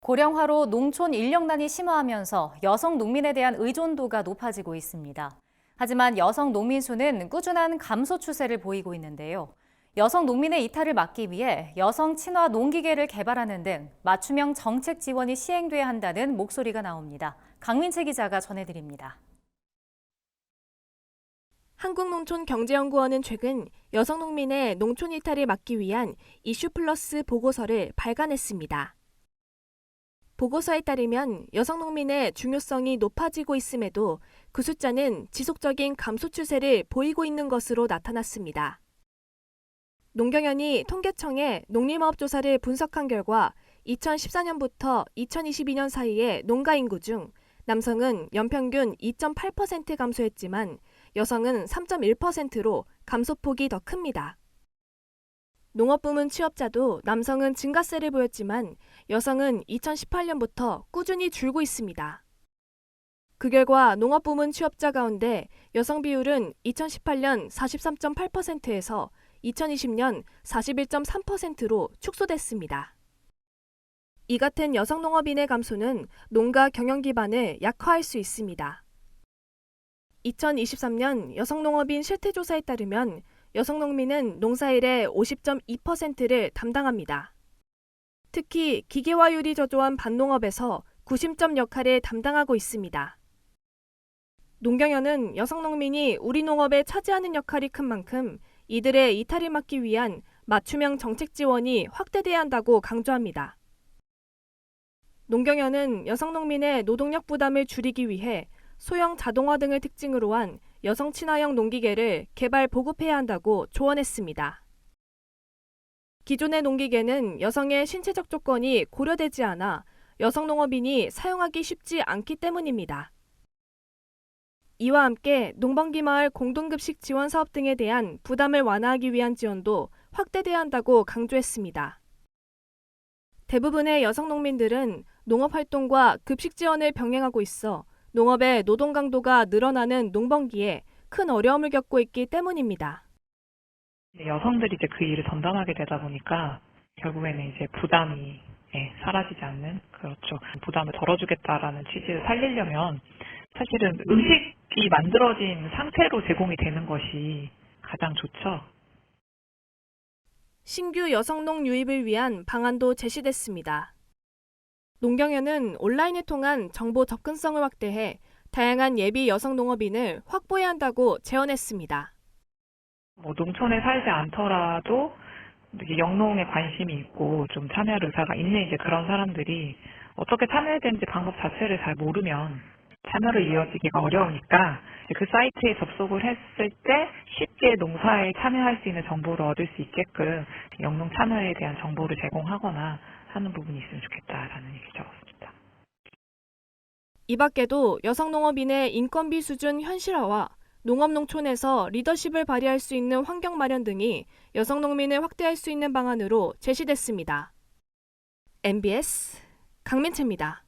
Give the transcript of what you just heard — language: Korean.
고령화로 농촌 인력난이 심화하면서 여성 농민에 대한 의존도가 높아지고 있습니다. 하지만 여성 농민 수는 꾸준한 감소 추세를 보이고 있는데요. 여성 농민의 이탈을 막기 위해 여성 친화 농기계를 개발하는 등 맞춤형 정책 지원이 시행돼야 한다는 목소리가 나옵니다. 강민채 기자가 전해드립니다. 한국농촌경제연구원은 최근 여성 농민의 농촌 이탈을 막기 위한 이슈 플러스 보고서를 발간했습니다. 보고서에 따르면 여성 농민의 중요성이 높아지고 있음에도 그 숫자는 지속적인 감소 추세를 보이고 있는 것으로 나타났습니다. 농경연이 통계청의 농림업 조사를 분석한 결과 2014년부터 2022년 사이에 농가 인구 중 남성은 연평균 2.8% 감소했지만 여성은 3.1%로 감소폭이 더 큽니다. 농업부문 취업자도 남성은 증가세를 보였지만 여성은 2018년부터 꾸준히 줄고 있습니다. 그 결과 농업부문 취업자 가운데 여성 비율은 2018년 43.8%에서 2020년 41.3%로 축소됐습니다. 이 같은 여성 농업인의 감소는 농가 경영 기반을 약화할 수 있습니다. 2023년 여성 농업인 실태조사에 따르면 여성 농민은 농사일의 50.2%를 담당합니다. 특히 기계화율이 저조한 반농업에서 구심점 역할을 담당하고 있습니다. 농경연은 여성 농민이 우리 농업에 차지하는 역할이 큰 만큼 이들의 이탈을 막기 위한 맞춤형 정책 지원이 확대돼야 한다고 강조합니다. 농경연은 여성 농민의 노동력 부담을 줄이기 위해 소형 자동화 등을 특징으로 한 여성 친화형 농기계를 개발 보급해야 한다고 조언했습니다. 기존의 농기계는 여성의 신체적 조건이 고려되지 않아 여성 농업인이 사용하기 쉽지 않기 때문입니다. 이와 함께 농번기 마을 공동급식 지원 사업 등에 대한 부담을 완화하기 위한 지원도 확대돼야 한다고 강조했습니다. 대부분의 여성 농민들은 농업 활동과 급식 지원을 병행하고 있어 농업의 노동 강도가 늘어나는 농번기에 큰 어려움을 겪고 있기 때문입니다. 여성들이 이제 그 일을 전담하게 되다 보니까 결국에는 이제 부담이 사라지지 않는, 그렇죠. 부담을 덜어주겠다라는 취지를 살리려면 사실은 음식이 만들어진 상태로 제공이 되는 것이 가장 좋죠. 신규 여성농 유입을 위한 방안도 제시됐습니다. 농경연은 온라인을 통한 정보 접근성을 확대해 다양한 예비 여성 농업인을 확보해야 한다고 제언했습니다. 농촌에 살지 않더라도 영농에 관심이 있고 좀 참여할 의사가 있는 이제 그런 사람들이 어떻게 참여해야 되는지 방법 자체를 잘 모르면 참여로 이어지기가 어려우니까 그 사이트에 접속을 했을 때 쉽게 농사에 참여할 수 있는 정보를 얻을 수 있게끔 영농 참여에 대한 정보를 제공하거나 하는 부분이 있으면 좋겠다라는 얘기 적었습니다. 이 밖에도 여성 농업인의 인건비 수준 현실화와 농업농촌에서 리더십을 발휘할 수 있는 환경 마련 등이 여성 농민을 확대할 수 있는 방안으로 제시됐습니다. MBS 강민채입니다.